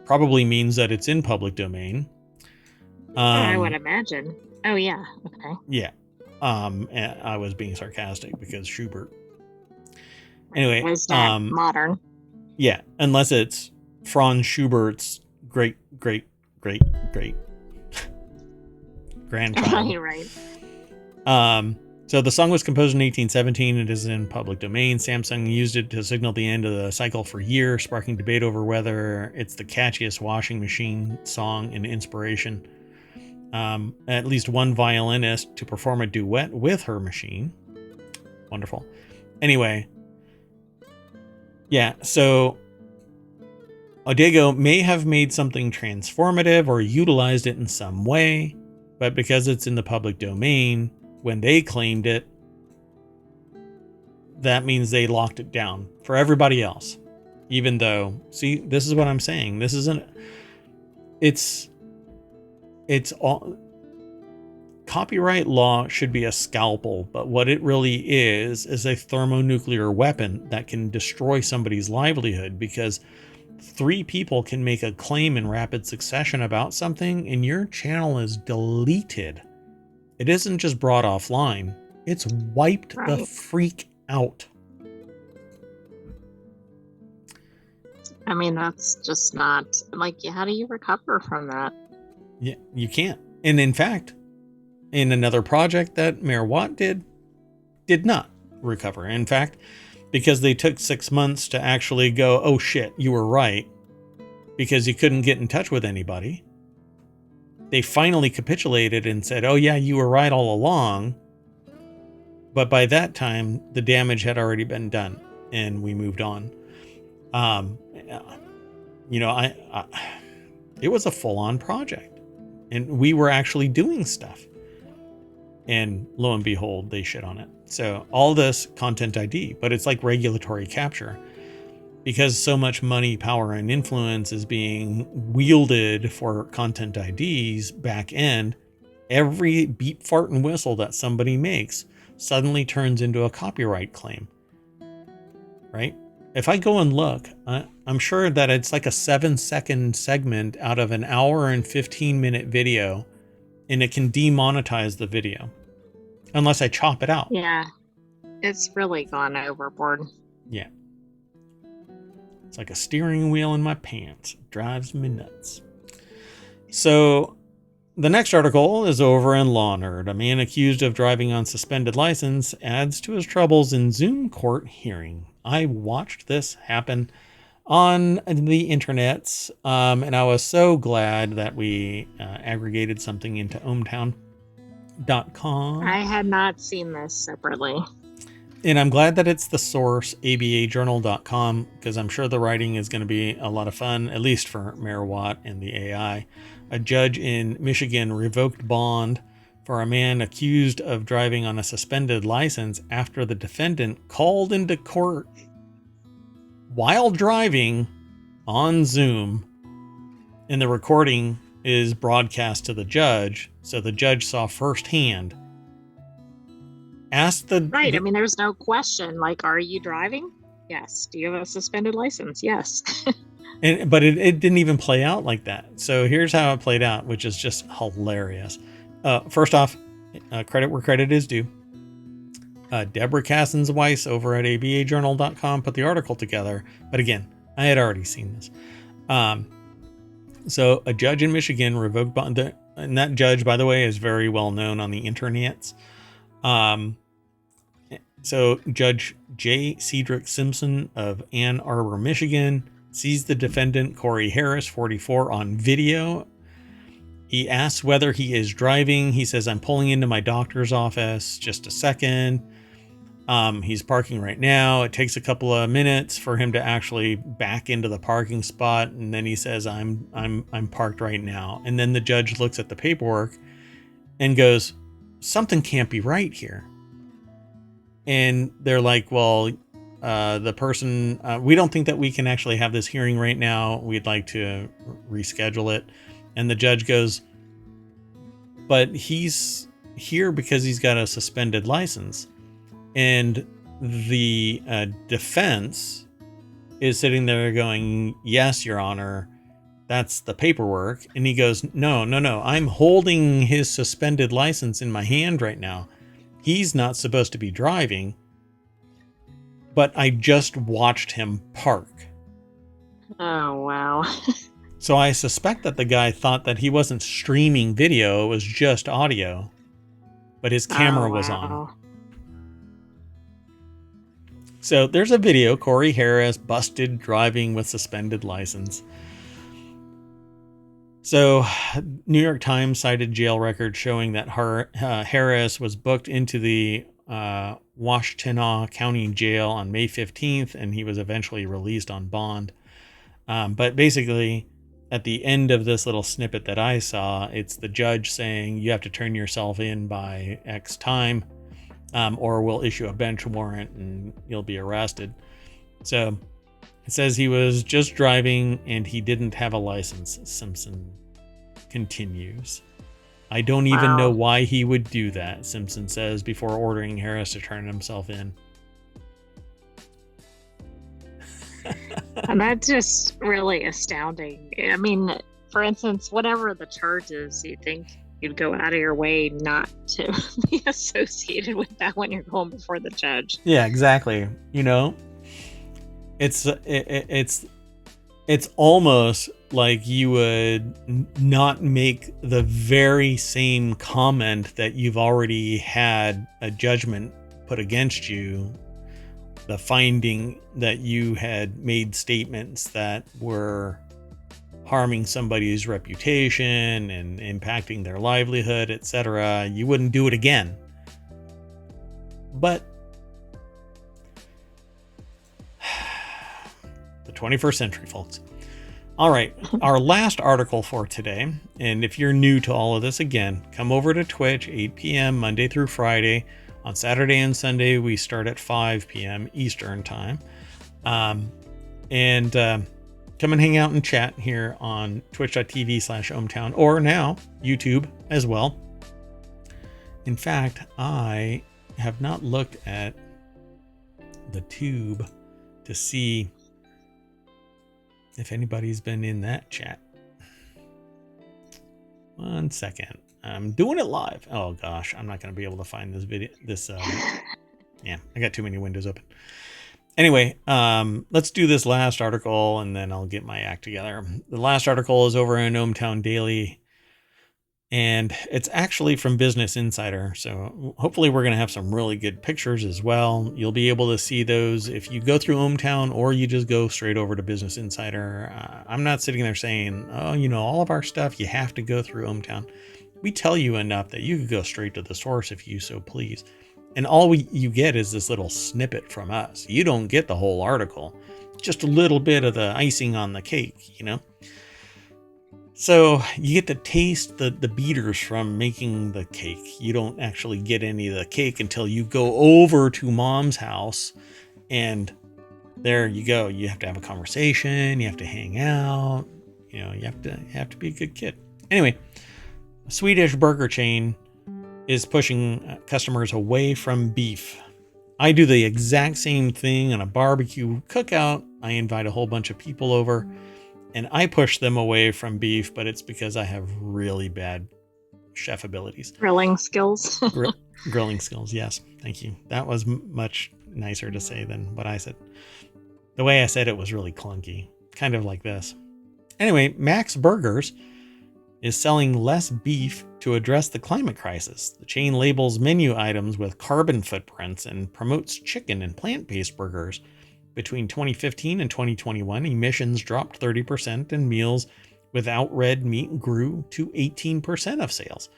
probably means that it's in public domain. I would imagine. Oh, yeah. Okay. Yeah. I was being sarcastic because Schubert. Anyway. Was that modern? Yeah. Unless it's Franz Schubert's great grandchild. Right. So the song was composed in 1817 and is in public domain. Samsung used it to signal the end of the cycle for years, sparking debate over whether it's the catchiest washing machine song and inspiration. At least one violinist to perform a duet with her machine. Wonderful. Anyway. Yeah, so Odego may have made something transformative or utilized it in some way, but because it's in the public domain, when they claimed it, that means they locked it down for everybody else. Even though, see, this is what I'm saying. This isn't, it's all, copyright law should be a scalpel, but what it really is a thermonuclear weapon that can destroy somebody's livelihood, because 3 people can make a claim in rapid succession about something and your channel is deleted. It isn't just brought offline. It's wiped the freak out. I mean, that's just not, like, how do you recover from that? Yeah, you can't. And in fact, in another project that Mayor Watt did not recover. In fact, because they took 6 months to actually go, oh shit, you were right, because you couldn't get in touch with anybody. They finally capitulated and said, oh yeah, you were right all along. But by that time, the damage had already been done and we moved on. It was a full-on project and we were actually doing stuff. And lo and behold, they shit on it. So all this content ID, but it's like regulatory capture. Because so much money, power, and influence is being wielded for content IDs back end, every beep, fart, and whistle that somebody makes suddenly turns into a copyright claim. Right? If I go and look, I'm sure that it's like a 7-second segment out of an hour and 15-minute video, and it can demonetize the video unless I chop it out. Yeah, it's really gone overboard. Yeah. It's like a steering wheel in my pants. It drives me nuts. So the next article is over in Law Nerd. A man accused of driving on suspended license adds to his troubles in Zoom court hearing. I watched this happen on the internets. And I was so glad that we aggregated something into ohmTown.com. I had not seen this separately. And I'm glad that it's the source, abajournal.com, because I'm sure the writing is going to be a lot of fun, at least for Mayor Watt and the AI. A judge in Michigan revoked bond for a man accused of driving on a suspended license after the defendant called into court while driving on Zoom. And the recording is broadcast to the judge, so the judge saw firsthand. Asked the right. I mean, there's no question. Like, are you driving? Yes. Do you have a suspended license? Yes. But it didn't even play out like that. So here's how it played out, which is just hilarious. First off, credit where credit is due. Deborah Kassens-Weiss over at abajournal.com put the article together. But again, I had already seen this. So a judge in Michigan revoked bond. And that judge, by the way, is very well known on the internets. So Judge J. Cedric Simpson of Ann Arbor, Michigan, sees the defendant, Corey Harris, 44, on video. He asks whether he is driving. He says, I'm pulling into my doctor's office. Just a second. He's parking right now. It takes a couple of minutes for him to actually back into the parking spot. And then he says, I'm parked right now. And then the judge looks at the paperwork and goes, something can't be right here. And they're like, well, the person, we don't think that we can actually have this hearing right now. We'd like to reschedule it. And the judge goes, but he's here because he's got a suspended license. And the defense is sitting there going, yes, Your Honor, that's the paperwork. And he goes, no, I'm holding his suspended license in my hand right now. He's not supposed to be driving, but I just watched him park. Oh, wow. So I suspect that the guy thought that he wasn't streaming video, it was just audio, but his camera was on. So there's a video, Corey Harris busted driving with suspended license. So New York Times cited jail records showing that Harris was booked into the Washtenaw County Jail on May 15th, and he was eventually released on bond. But basically, at the end of this little snippet that I saw, it's the judge saying you have to turn yourself in by X time, or we'll issue a bench warrant and you'll be arrested. So it says he was just driving and he didn't have a license, Simpson continues. I don't even know why he would do that, Simpson says, before ordering Harris to turn himself in. And that's just really astounding. I mean, for instance, whatever the charge is, you think you'd go out of your way not to be associated with that when you're going before the judge. Yeah, exactly. You know, it's almost like you would not make the very same comment that you've already had a judgment put against you. The finding that you had made statements that were harming somebody's reputation and impacting their livelihood, etc. You wouldn't do it again. But the 21st century, folks. All right, our last article for today, and if you're new to all of this, again, come over to Twitch, 8 p.m. Monday through Friday. On Saturday and Sunday, we start at 5 p.m. Eastern time. And come and hang out and chat here on twitch.tv/ohmTown, or now YouTube as well. In fact, I have not looked at the tube to see if anybody's been in that chat. 1 second. I'm doing it live. Oh gosh, I'm not going to be able to find this video. Yeah, I got too many windows open. Anyway, let's do this last article and then I'll get my act together. The last article is over in ohmTown Daily, And it's actually from Business Insider. So hopefully we're going to have some really good pictures as well. You'll be able to see those if you go through ohmTown or you just go straight over to Business Insider. I'm not sitting there saying, oh, all of our stuff, you have to go through ohmTown. We tell you enough that you could go straight to the source if you so please. And all you get is this little snippet from us. You don't get the whole article, just a little bit of the icing on the cake, So you get to taste the beaters from making the cake. You don't actually get any of the cake until you go over to Mom's house, and there you go. You have to have a conversation. You have to hang out. You have to be a good kid. Anyway, a Swedish burger chain is pushing customers away from beef. I do the exact same thing on a barbecue cookout. I invite a whole bunch of people over, and I push them away from beef, but it's because I have really bad chef abilities. Grilling skills. Grilling skills, yes. Thank you. That was much nicer to say than what I said. The way I said it was really clunky, kind of like this. Anyway, Max Burgers is selling less beef to address the climate crisis. The chain labels menu items with carbon footprints and promotes chicken and plant-based burgers. Between 2015 and 2021, emissions dropped 30% and meals without red meat grew to 18% of sales.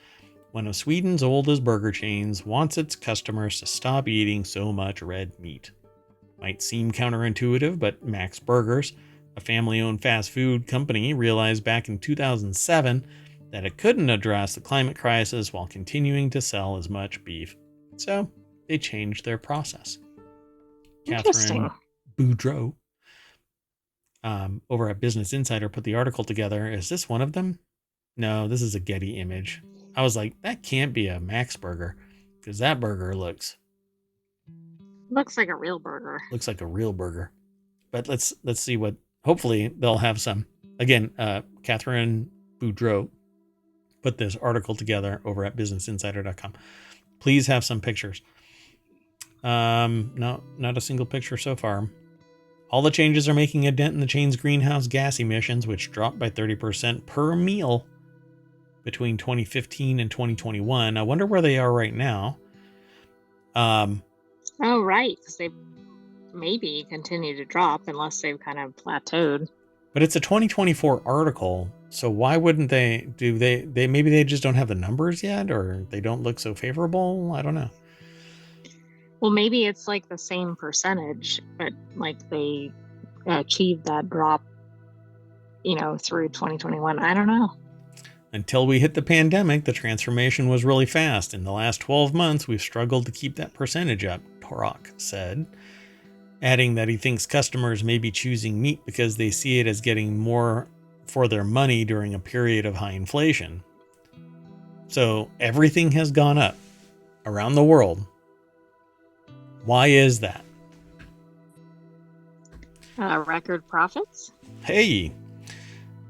One of Sweden's oldest burger chains wants its customers to stop eating so much red meat. Might seem counterintuitive, but Max Burgers, a family-owned fast food company, realized back in 2007 that it couldn't address the climate crisis while continuing to sell as much beef. So they changed their process. Interesting. Catherine Boudreau over at Business Insider put the article together. Is this one of them? No, this is a Getty image. I was like, that can't be a Max burger, because that burger looks like a real burger. Looks like a real burger. But let's see what. Hopefully they'll have some. Again, Catherine Boudreau put this article together over at businessinsider.com. Please have some pictures. No, not a single picture so far. All the changes are making a dent in the chain's greenhouse gas emissions, which dropped by 30% per meal between 2015 and 2021. I wonder where they are right now. Oh, right, because they maybe continue to drop unless they've kind of plateaued. But it's a 2024 article, so why wouldn't they do they maybe they just don't have the numbers yet, or they don't look so favorable? I don't know. Well, maybe it's like the same percentage, but like they achieved that drop, through 2021. I don't know. Until we hit the pandemic, the transformation was really fast. In the last 12 months, we've struggled to keep that percentage up, Torok said, adding that he thinks customers may be choosing meat because they see it as getting more for their money during a period of high inflation. So everything has gone up around the world. Why is that? Record profits? Hey,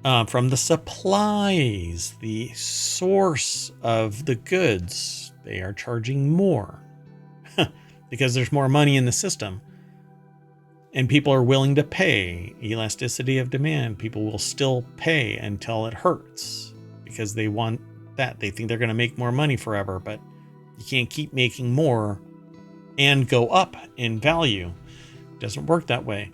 from the supplies, the source of the goods, they are charging more because there's more money in the system. And people are willing to pay. Elasticity of demand. People will still pay until it hurts because they want that. They think they're going to make more money forever, but you can't keep making more and go up in value. It doesn't work that way.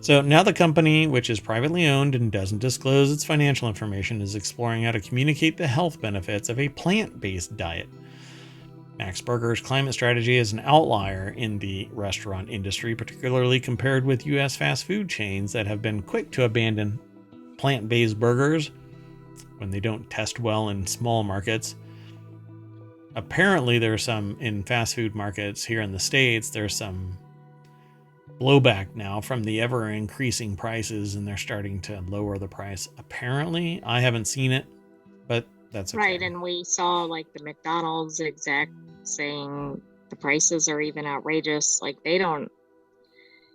So now the company, which is privately owned and doesn't disclose its financial information, is exploring how to communicate the health benefits of a plant-based diet. Max Burger's climate strategy is an outlier in the restaurant industry, particularly compared with U.S. fast food chains that have been quick to abandon plant-based burgers when they don't test well in small markets. Apparently, there's some in fast food markets here in the States, there's some blowback now from the ever-increasing prices, and they're starting to lower the price. Apparently, I haven't seen it, but that's okay. Right, and we saw like the McDonald's exec saying the prices are even outrageous. Like they don't.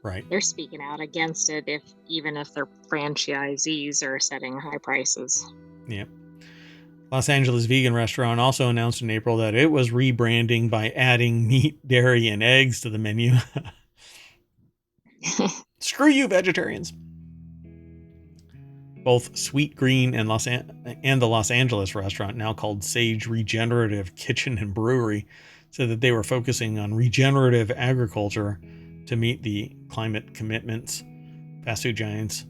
Right. They're speaking out against it even if their franchisees are setting high prices. Yep. Los Angeles vegan restaurant also announced in April that it was rebranding by adding meat, dairy, and eggs to the menu. Screw you, vegetarians. both Sweet Green and the Los Angeles restaurant, now called Sage Regenerative Kitchen and Brewery, said that they were focusing on regenerative agriculture to meet the climate commitments. Fast food giants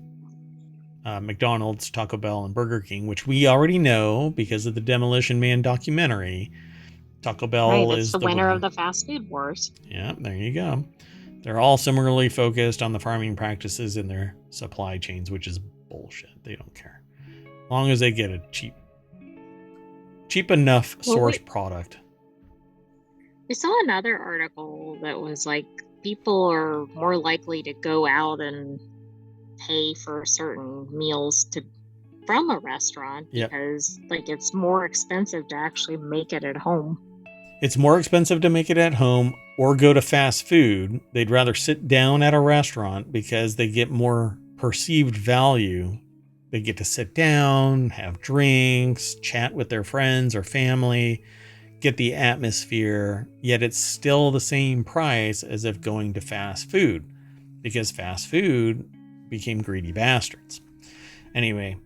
McDonald's, Taco Bell, and Burger King, which we already know because of the Demolition Man documentary. Taco Bell Right, it's is the the winner winner. of the fast food wars. Yeah, there you go. They're all similarly focused on the farming practices in their supply chains, which is bullshit. They don't care. As long as they get a cheap enough source product. We saw another article that was like people are more likely to go out and pay for certain meals from a restaurant because like it's more expensive to actually make it at home. It's more expensive to make it at home or go to fast food. They'd rather sit down at a restaurant because they get more perceived value. They get to sit down, have drinks, chat with their friends or family, get the atmosphere, yet it's still the same price as if going to fast food because fast food became greedy bastards. Anyway,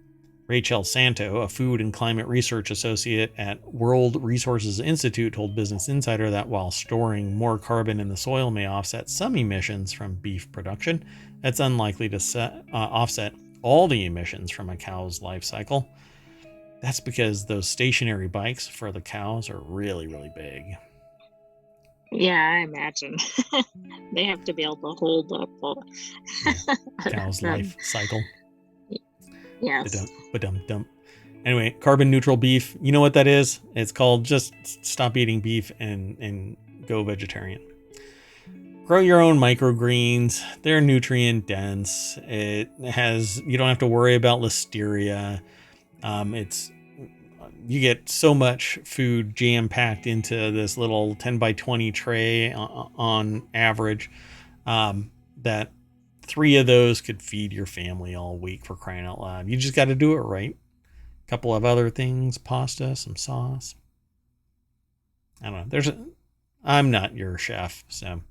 Rachel Santo, a food and climate research associate at World Resources Institute, told Business Insider that while storing more carbon in the soil may offset some emissions from beef production, that's unlikely to offset all the emissions from a cow's life cycle. That's because those stationary bikes for the cows are really, really big. Yeah, I imagine. They have to be able to hold up cow's life cycle. Yes. Ba-dum-dum. Anyway, carbon neutral beef. You know what that is? It's called just stop eating beef and go vegetarian. Grow your own microgreens. They're nutrient dense. You don't have to worry about listeria. You get so much food jam packed into this little 10 by 20 tray on average that 3 of those could feed your family all week, for crying out loud. You just got to do it right. A couple of other things, pasta, some sauce. I don't know. I'm not your chef, so.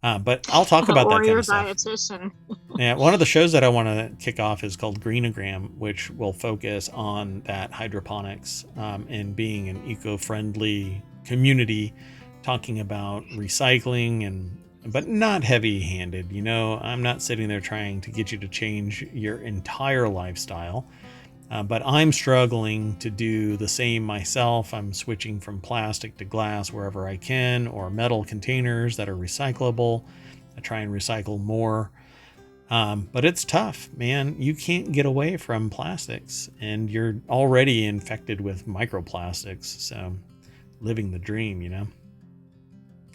But I'll talk about that kind of stuff. Or your dietitian. Yeah, one of the shows that I want to kick off is called Greenogram, which will focus on that hydroponics and being an eco-friendly community, talking about recycling but not heavy-handed. I'm not sitting there trying to get you to change your entire lifestyle, but I'm struggling to do the same myself. I'm switching from plastic to glass wherever I can, or metal containers that are recyclable. I try and recycle more, but it's tough, man. You can't get away from plastics, and you're already infected with microplastics, so living the dream,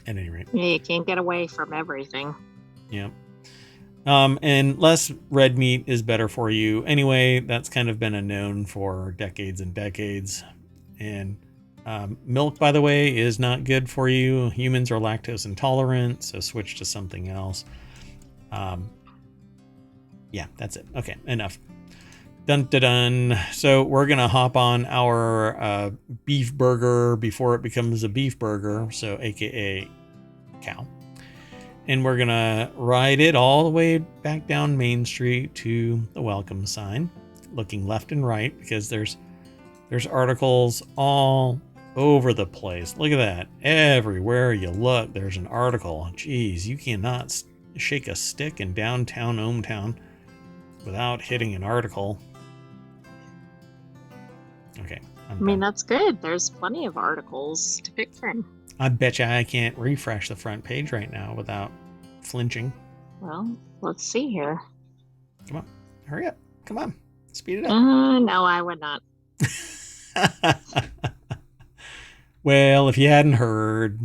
At any rate. Yeah, you can't get away from everything. Yeah. And less red meat is better for you. Anyway, that's kind of been a known for decades and decades. And milk, by the way, is not good for you. Humans are lactose intolerant, so switch to something else. Yeah, that's it. Okay, enough. Dun dun dun. So we're gonna hop on our beef burger before it becomes a beef burger, so AKA cow, and we're gonna ride it all the way back down Main Street to the welcome sign, looking left and right because there's articles all over the place. Look at that! Everywhere you look, there's an article. Jeez, you cannot shake a stick in downtown ohmTown without hitting an article. Okay. That's good. There's plenty of articles to pick from. I bet you I can't refresh the front page right now without flinching. Well, let's see here. Come on. Hurry up. Come on. Speed it up. No, I would not. Well, if you hadn't heard,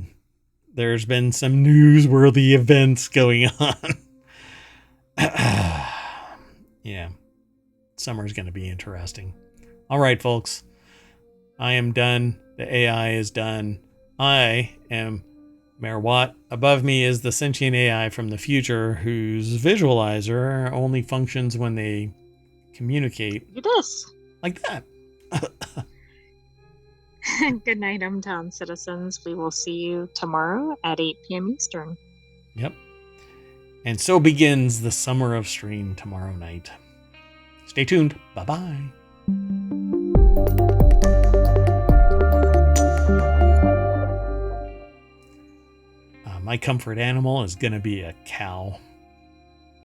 there's been some newsworthy events going on. Yeah. Summer's going to be interesting. All right, folks. I am done. The AI is done. I am Mayor Watt. Above me is the sentient AI from the future whose visualizer only functions when they communicate. Look at this. Like that. Good night, ohmTown citizens. We will see you tomorrow at 8 p.m. Eastern. Yep. And so begins the summer of stream tomorrow night. Stay tuned. Bye-bye. My comfort animal is going to be a cow.